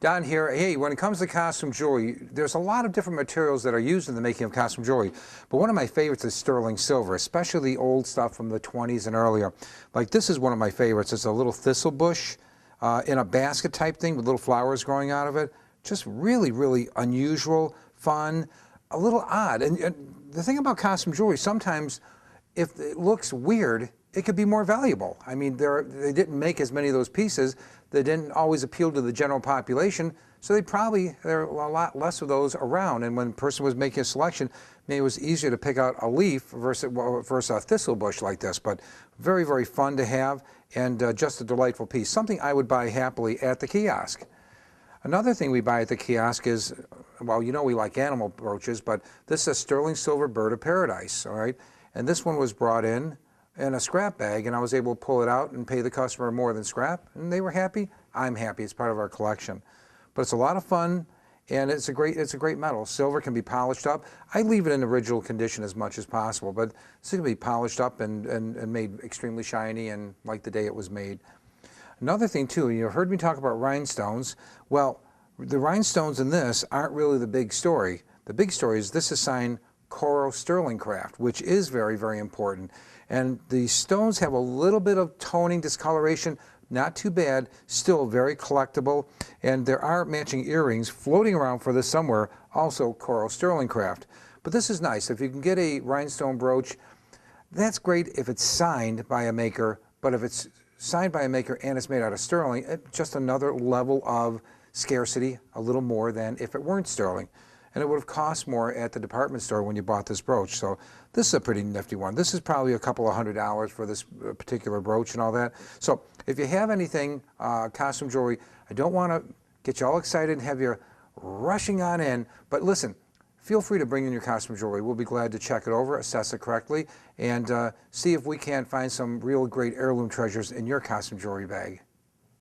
Don here. Hey, when it comes to costume jewelry, there's a lot of different materials that are used in the making of costume jewelry, but one of my favorites is sterling silver, especially the old stuff from the 20s and earlier. Like this is one of my favorites. It's a little Thistle Bush in a basket type thing with little flowers growing out of it. Just really, really unusual, fun, a little odd. And the thing about costume jewelry, sometimes if it looks weird, it could be more valuable. I mean, they didn't make as many of those pieces. They didn't always appeal to the general population, so there are a lot less of those around. And when a person was making a selection, maybe it was easier to pick out a leaf versus a thistle bush like this. But very, very fun to have, and just a delightful piece. Something I would buy happily at the kiosk. Another thing we buy at the kiosk is, well, you know we like animal brooches, but this is a sterling silver bird of paradise, all right? And this one was brought in a scrap bag, and I was able to pull it out and pay the customer more than scrap, and they were happy. I'm happy. It's part of our collection. But it's a lot of fun, and it's a great metal. Silver can be polished up. I leave it in original condition as much as possible, but it's going to be polished up and made extremely shiny and like the day it was made. Another thing too, you heard me talk about rhinestones. Well, the rhinestones in this aren't really the big story. The big story is this is signed coral sterling craft, which is very, very important. And the stones have a little bit of toning, discoloration, not too bad, still very collectible. And there are matching earrings floating around for this somewhere, also coral sterling craft. But this is nice. If you can get a rhinestone brooch, that's great if it's signed by a maker, but if it's signed by a maker and it's made out of sterling, it's just another level of scarcity, a little more than if it weren't sterling. And it would have cost more at the department store when you bought this brooch. So this is a pretty nifty one. This is probably a couple of $100 for this particular brooch and all that. So if you have anything, costume jewelry, I don't want to get you all excited and have you rushing on in, but listen, feel free to bring in your costume jewelry. We'll be glad to check it over, assess it correctly, and see if we can't find some real great heirloom treasures in your costume jewelry bag.